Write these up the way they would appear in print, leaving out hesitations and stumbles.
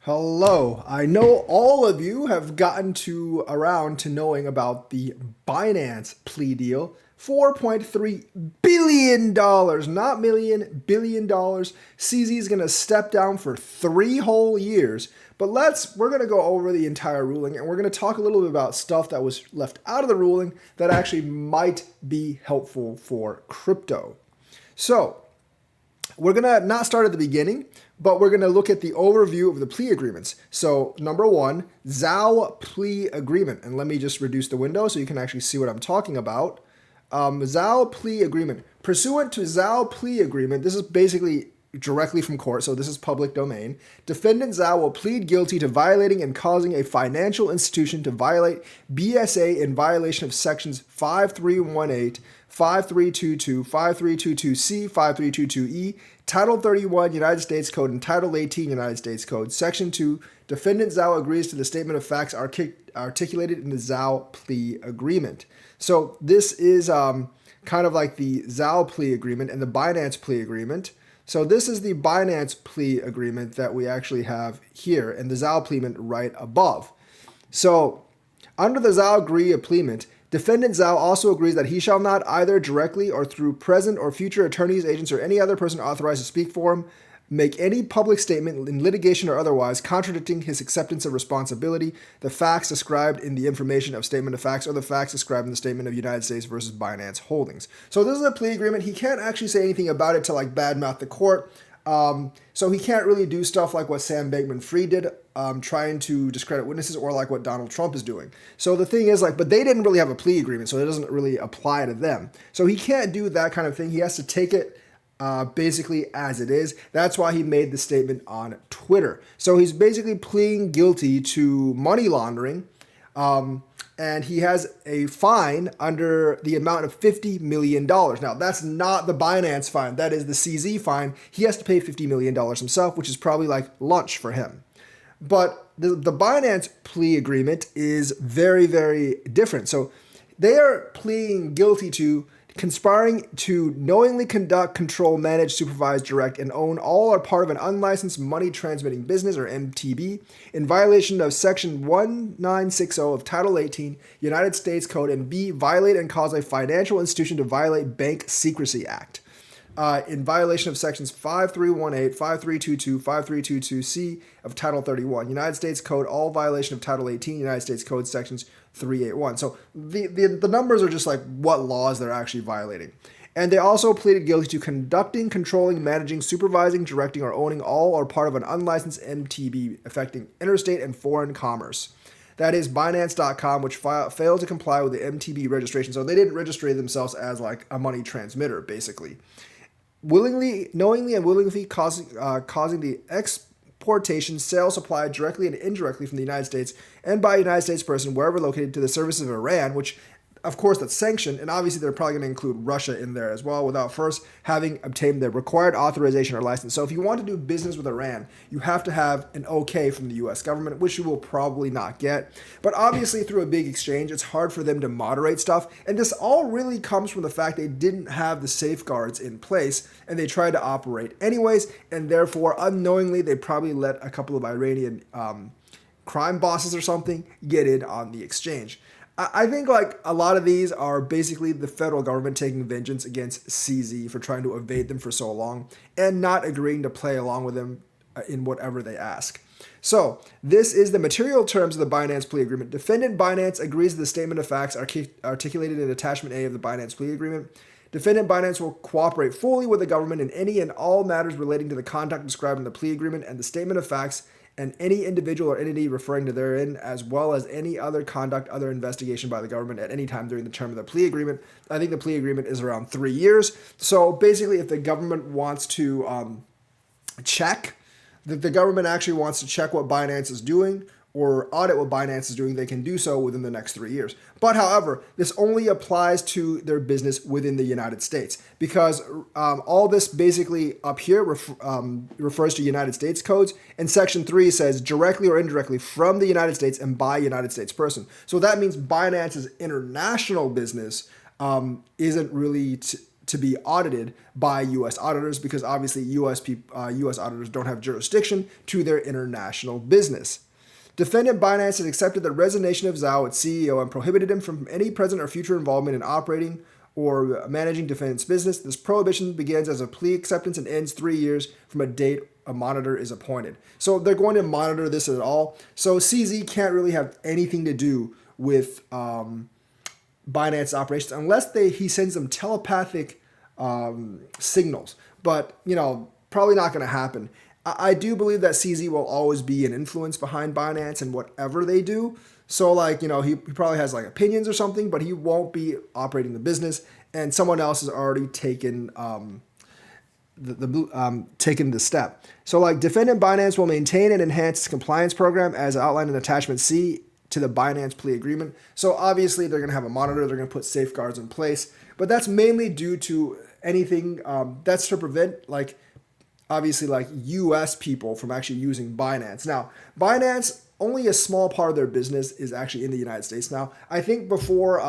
Hello. I know all of you have gotten to around to knowing about the Binance plea deal. $4.3 billion, not million, billion dollars. CZ is going to step down for 3 whole years. But we're going to go over the entire ruling and we're going to talk a little bit about stuff that was left out of the ruling that actually might be helpful for crypto. So, we're going to not start at the beginning, but we're going to look at the overview of the plea agreements. So, number one, ZAO plea agreement. And let me just reduce the window so you can actually see what I'm talking about. ZAO plea agreement. Pursuant to ZAO plea agreement, this is basically directly from court, so this is public domain. Defendant Zhao will plead guilty to violating and causing a financial institution to violate BSA in violation of sections 5318, 5322, 5322C, 5322E, Title 31 United States Code, and Title 18 United States Code. Section 2, Defendant Zhao agrees to the statement of facts articulated in the Zhao plea agreement. So this is kind of like the Zhao plea agreement and the Binance plea agreement. So this is the Binance plea agreement that we actually have here, and the Zhao plea agreement right above. So under the Zhao agree agreement, Defendant Zhao also agrees that he shall not either directly or through present or future attorneys, agents, or any other person authorized to speak for him, make any public statement in litigation or otherwise contradicting his acceptance of responsibility, the facts described in the information of statement of facts, or the facts described in the statement of United States versus Binance Holdings. So this is a plea agreement. He can't actually say anything about it to like badmouth the court. So he can't really do stuff like what Sam Bankman-Fried did, trying to discredit witnesses, or like what Donald Trump is doing. So the thing is but they didn't really have a plea agreement, so it doesn't really apply to them. So he can't do that kind of thing. He has to take it basically as it is. That's why he made the statement on Twitter. So he's basically pleading guilty to money laundering, and he has a fine under the amount of $50 million. Now, that's not the Binance fine. That is the CZ fine. He has to pay $50 million himself, which is probably like lunch for him. But the Binance plea agreement is very, very different. So they are pleading guilty to conspiring to knowingly conduct, control, manage, supervise, direct, and own all or part of an unlicensed money transmitting business, or MTB, in violation of Section 1960 of Title 18 United States Code, and B, violate and cause a financial institution to violate Bank Secrecy Act. In violation of sections 5318, 5322, 5322C of Title 31 United States Code, all violation of Title 18 United States Code sections 381. So the numbers are just like what laws they're actually violating. And they also pleaded guilty to conducting, controlling, managing, supervising, directing, or owning all or part of an unlicensed MTB affecting interstate and foreign commerce. That is Binance.com, which failed to comply with the MTB registration. So they didn't register themselves as like a money transmitter, basically. Willingly, knowingly, and willingly causing the exportation, sale, supply directly and indirectly from the United States and by a United States person wherever located to the services of Iran, which of course that's sanctioned, and obviously they're probably going to include Russia in there as well without first having obtained the required authorization or license. So if you want to do business with Iran, you have to have an okay from the US government, which you will probably not get. But obviously through a big exchange, it's hard for them to moderate stuff, and this all really comes from the fact they didn't have the safeguards in place and they tried to operate anyways, and therefore unknowingly they probably let a couple of Iranian crime bosses or something get in on the exchange. I think like a lot of these are basically the federal government taking vengeance against CZ for trying to evade them for so long and not agreeing to play along with them in whatever they ask. So this is the material terms of the Binance plea agreement. Defendant Binance agrees to the statement of facts articulated in attachment A of the Binance plea agreement. Defendant Binance will cooperate fully with the government in any and all matters relating to the conduct described in the plea agreement and the statement of facts, and any individual or entity referring to therein, as well as any other conduct, other investigation by the government at any time during the term of the plea agreement. I think the plea agreement is around 3 years. So basically, if the government wants to check, that the government actually wants to check what Binance is doing or audit what Binance is doing, they can do so within the next 3 years. But however, this only applies to their business within the United States, because all this basically up here refers to United States codes, and Section 3 says directly or indirectly from the United States and by United States person. So that means Binance's international business isn't really to be audited by U.S. auditors because obviously U.S. auditors don't have jurisdiction to their international business. Defendant Binance has accepted the resignation of Zhao, its CEO, and prohibited him from any present or future involvement in operating or managing defendant's business. This prohibition begins as a plea acceptance and ends 3 years from a date a monitor is appointed. So they're going to monitor this at all. So CZ can't really have anything to do with Binance operations unless he sends them telepathic signals. But, probably not going to happen. I do believe that CZ will always be an influence behind Binance and whatever they do. So he probably has opinions or something, but he won't be operating the business. And someone else has already taken taken the step. So defendant Binance will maintain and enhance its compliance program as outlined in attachment C to the Binance plea agreement. So obviously they're going to have a monitor, they're going to put safeguards in place, but that's mainly due to anything that's to prevent obviously US people from actually using Binance. Now, Binance, only a small part of their business is actually in the United States now. I think before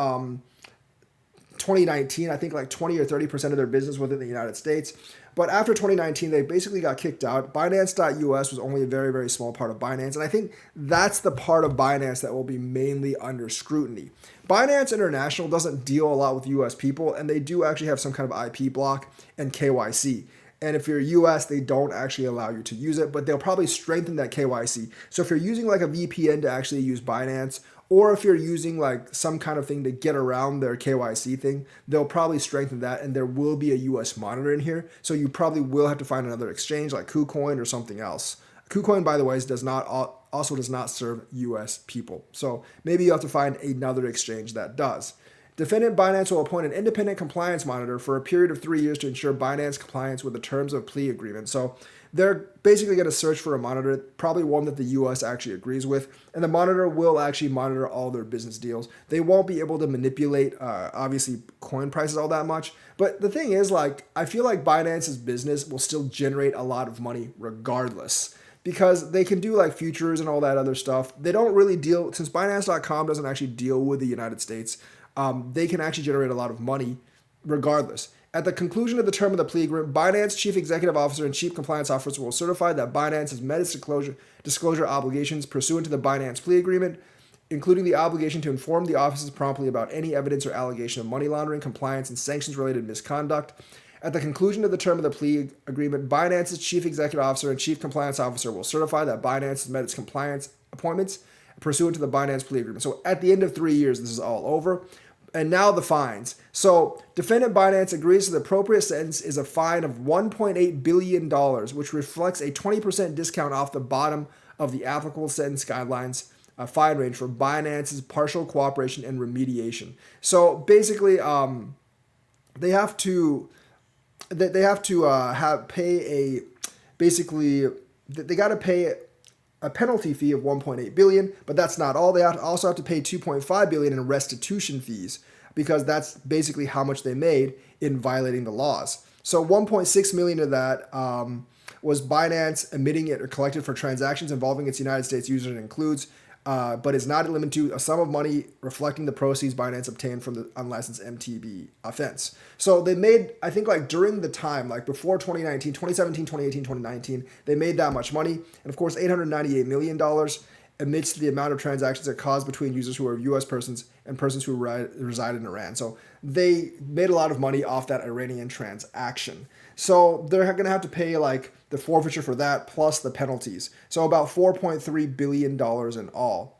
2019, I think 20 or 30% of their business was in the United States. But after 2019, they basically got kicked out. Binance.us was only a very, very small part of Binance. And I think that's the part of Binance that will be mainly under scrutiny. Binance International doesn't deal a lot with US people, and they do actually have some kind of IP block and KYC. And if you're US, they don't actually allow you to use it, but they'll probably strengthen that KYC. So if you're using a VPN to actually use Binance, or if you're using some kind of thing to get around their KYC thing, they'll probably strengthen that, and there will be a US monitor in here. So you probably will have to find another exchange like KuCoin or something else. KuCoin, by the way, does not serve US people. So maybe you have to find another exchange that does. Defendant Binance will appoint an independent compliance monitor for a period of 3 years to ensure Binance compliance with the terms of plea agreement. So they're basically going to search for a monitor, probably one that the U.S. actually agrees with, and the monitor will actually monitor all their business deals. They won't be able to manipulate, obviously, coin prices all that much. But the thing is, I feel like Binance's business will still generate a lot of money regardless, because they can do futures and all that other stuff. They don't really deal, since Binance.com doesn't actually deal with the United States, they can actually generate a lot of money regardless. At the conclusion of the term of the plea agreement, Binance Chief Executive Officer and Chief Compliance Officer will certify that Binance has met its disclosure obligations pursuant to the Binance plea agreement, including the obligation to inform the offices promptly about any evidence or allegation of money laundering, compliance, and sanctions-related misconduct. At the conclusion of the term of the plea agreement, Binance's Chief Executive Officer and Chief Compliance Officer will certify that Binance has met its compliance appointments pursuant to the Binance plea agreement. So at the end of 3 years, this is all over. And now the fines. So defendant Binance agrees to the appropriate sentence is a fine of $1.8 billion, which reflects a 20% discount off the bottom of the applicable sentence guidelines fine range for Binance's partial cooperation and remediation. So basically, they have to pay a penalty fee of $1.8 billion, but that's not all. They also have to pay $2.5 billion in restitution fees, because that's basically how much they made in violating the laws. So $1.6 million of that was Binance emitting it or collected for transactions involving its United States users. It includes, but is not limited to, a sum of money reflecting the proceeds Binance obtained from the unlicensed MTB offense. So they made, I think during the time, before 2019, 2017, 2018, 2019, they made that much money. And of course, $898 million amidst the amount of transactions that caused between users who are U.S. persons and persons who reside in Iran. So they made a lot of money off that Iranian transaction. So they're going to have to pay the forfeiture for that plus the penalties. So about $4.3 billion in all.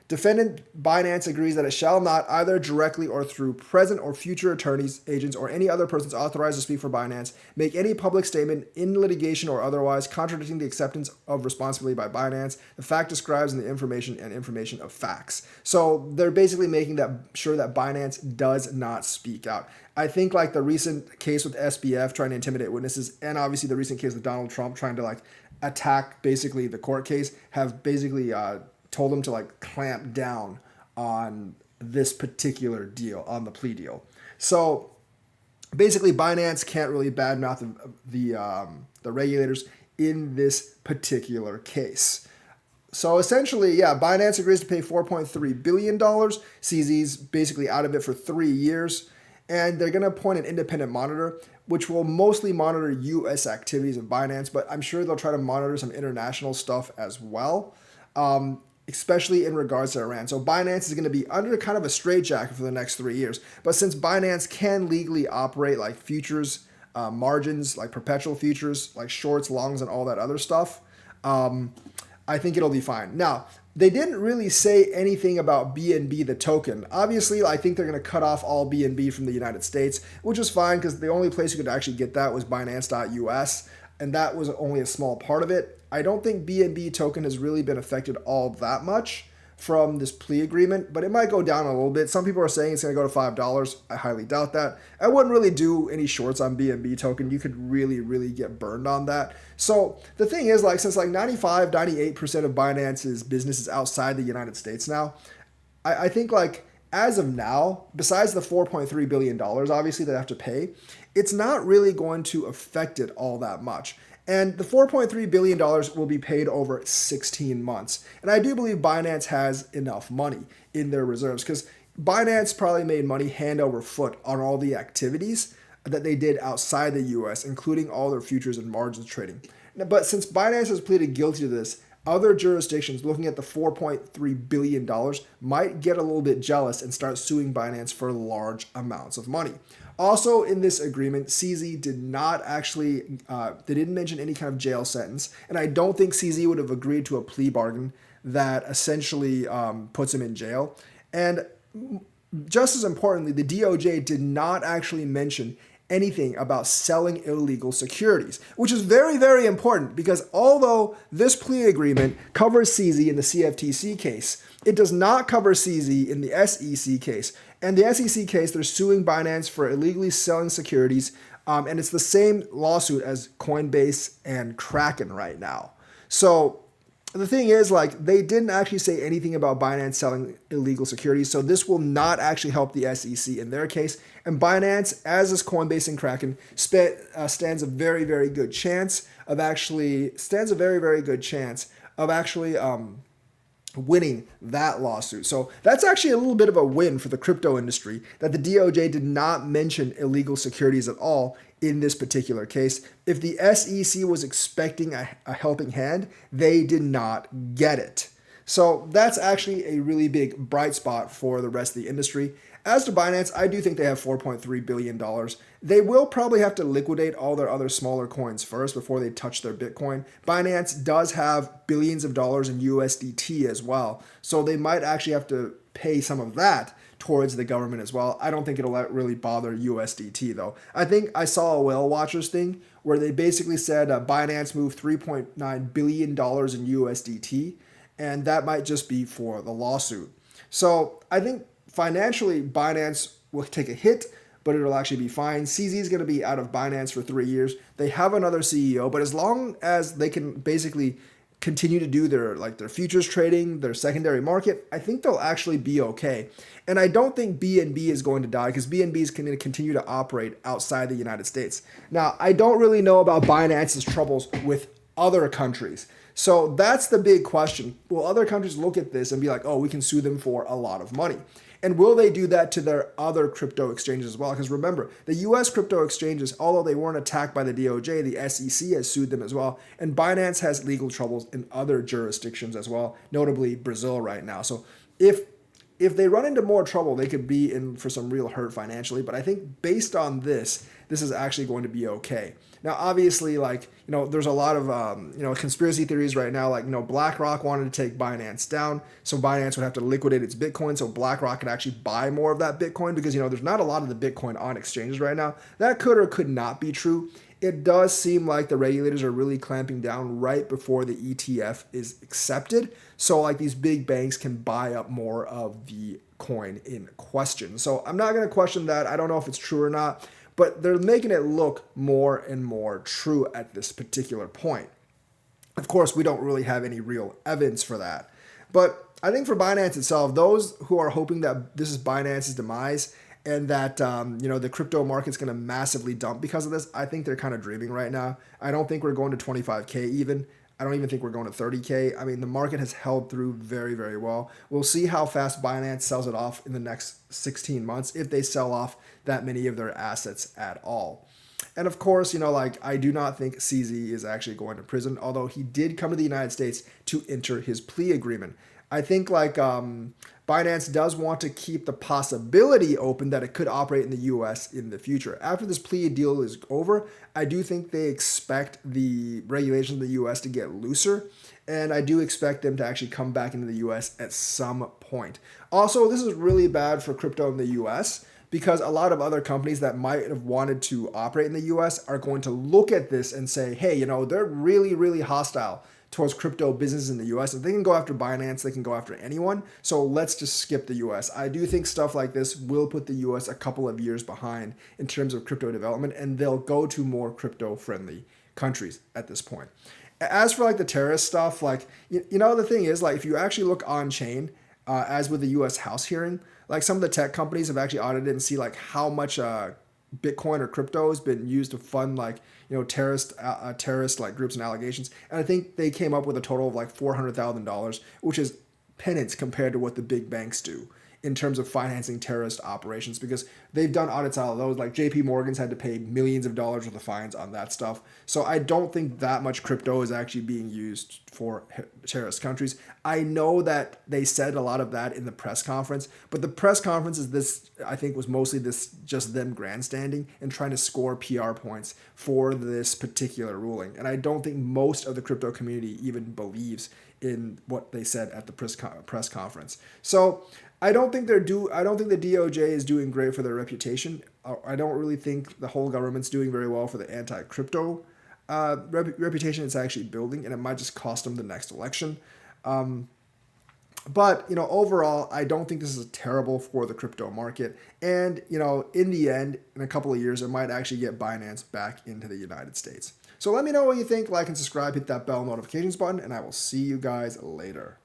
Defendant Binance agrees that it shall not, either directly or through present or future attorneys, agents, or any other persons authorized to speak for Binance, make any public statement in litigation or otherwise contradicting the acceptance of responsibility by Binance, the fact describes in the information and information of facts. So they're basically making sure that Binance does not speak out. I think the recent case with SBF trying to intimidate witnesses, and obviously the recent case with Donald Trump trying to attack basically the court case, have basically told them to clamp down on this particular deal, on the plea deal. So basically Binance can't really badmouth the regulators in this particular case. So essentially, Binance agrees to pay $4.3 billion. CZ's basically out of it for 3 years. and they're going to appoint an independent monitor, which will mostly monitor U.S. activities of Binance, but I'm sure they'll try to monitor some international stuff as well, especially in regards to Iran. So Binance is going to be under kind of a straitjacket for the next 3 years. But since Binance can legally operate like futures, margins, like perpetual futures, like shorts, longs, and all that other stuff, I think it'll be fine. Now, they didn't really say anything about BNB, the token. Obviously, I think they're going to cut off all BNB from the United States, which is fine because the only place you could actually get that was Binance.us, and that was only a small part of it. I don't think BNB token has really been affected all that much from this plea agreement, but it might go down a little bit. Some people are saying it's going to go to $5. I highly doubt that. I wouldn't really do any shorts on BNB token. You could really, really get burned on that. So the thing is, like, since like 95, 98% of Binance's business is outside the United States now, I think like as of now, besides the $4.3 billion, obviously they have to pay, it's not really going to affect it all that much. And the $4.3 billion will be paid over 16 months. And I do believe Binance has enough money in their reserves because Binance probably made money hand over foot on all the activities that they did outside the US, including all their futures and margins trading. But since Binance has pleaded guilty to this, other jurisdictions looking at the $4.3 billion might get a little bit jealous and start suing Binance for large amounts of money. Also in this agreement, CZ did not actually, they didn't mention any kind of jail sentence, and I don't think CZ would have agreed to a plea bargain that essentially puts him in jail. And just as importantly, the DOJ did not actually mention anything about selling illegal securities, which is very, very important because although this plea agreement covers CZ in the CFTC case, it does not cover CZ in the SEC case. And the SEC case, they're suing Binance for illegally selling securities, and it's the same lawsuit as Coinbase and Kraken right now. So the thing is, like, they didn't actually say anything about Binance selling illegal securities, so this will not actually help the SEC in their case. And Binance, as is Coinbase and Kraken, stands a very, very good chance of actually winning that lawsuit. So that's actually a little bit of a win for the crypto industry that the DOJ did not mention illegal securities at all in this particular case. If the SEC was expecting a helping hand, they did not get it. So that's actually a really big bright spot for the rest of the industry. As to Binance, I do think they have $4.3 billion. They will probably have to liquidate all their other smaller coins first before they touch their Bitcoin. Binance does have billions of dollars in USDT as well, so they might actually have to pay some of that towards the government as well. I don't think it'll really bother USDT though. I think I saw a Whale Watchers thing where they basically said Binance moved $3.9 billion in USDT, and that might just be for the lawsuit. So I think financially, Binance will take a hit, but it'll actually be fine. CZ is going to be out of Binance for 3 years. They have another CEO, but as long as they can basically continue to do their futures trading, their secondary market, I think they'll actually be okay. And I don't think BNB is going to die because BNB is going to continue to operate outside the United States. Now, I don't really know about Binance's troubles with other countries. So that's the big question. Will other countries look at this and be like, oh, we can sue them for a lot of money? And will they do that to their other crypto exchanges as well? Because remember, the US crypto exchanges, although they weren't attacked by the DOJ, the SEC has sued them as well. And Binance has legal troubles in other jurisdictions as well, notably Brazil right now. So if they run into more trouble, they could be in for some real hurt financially. But I think based on this is actually going to be okay. Now, obviously, there's a lot of, conspiracy theories right now. BlackRock wanted to take Binance down, so Binance would have to liquidate its Bitcoin so BlackRock could actually buy more of that Bitcoin because, there's not a lot of the Bitcoin on exchanges right now. That could or could not be true. It does seem like the regulators are really clamping down right before the ETF is accepted. So, these big banks can buy up more of the coin in question. So, I'm not going to question that. I don't know if it's true or not, but they're making it look more and more true at this particular point. Of course, we don't really have any real evidence for that. But I think for Binance itself, those who are hoping that this is Binance's demise and that the crypto market's going to massively dump because of this, I think they're kind of dreaming right now. I don't think we're going to 25K even. I don't even think we're going to 30K. I mean, the market has held through very, very well. We'll see how fast Binance sells it off in the next 16 months, if they sell off that many of their assets at all. And of course, like, I do not think CZ is actually going to prison, although he did come to the United States to enter his plea agreement. I think, like, Binance does want to keep the possibility open that it could operate in the US in the future. After this plea deal is over, I do think they expect the regulations in the US to get looser, and I do expect them to actually come back into the US at some point. Also, this is really bad for crypto in the US, because a lot of other companies that might have wanted to operate in the US are going to look at this and say, hey, they're really, really hostile towards crypto business in the US. If they can go after Binance, they can go after anyone. So let's just skip the US. I do think stuff like this will put the US a couple of years behind in terms of crypto development, and they'll go to more crypto friendly countries at this point. As for like the terrorist stuff, like, the thing is, like, if you actually look on chain, as with the US House hearing, like, some of the tech companies have actually audited and see like how much Bitcoin or crypto has been used to fund, like, terrorist like groups and allegations. And I think they came up with a total of like $400,000, which is penance compared to what the big banks do in terms of financing terrorist operations, because they've done audits out of those. Like, JP Morgan's had to pay millions of dollars worth of fines on that stuff. So I don't think that much crypto is actually being used for terrorist countries. I know that they said a lot of that in the press conference, but the press conference is this, I think, was mostly this, just them grandstanding and trying to score PR points for this particular ruling. And I don't think most of the crypto community even believes in what they said at the press conference. So I don't think the DOJ is doing great for their reputation. I don't really think the whole government's doing very well for the anti-crypto reputation it's actually building, and it might just cost them the next election. But, overall, I don't think this is terrible for the crypto market. And, in the end, in a couple of years, it might actually get Binance back into the United States. So let me know what you think. Like and subscribe, hit that bell notifications button, and I will see you guys later.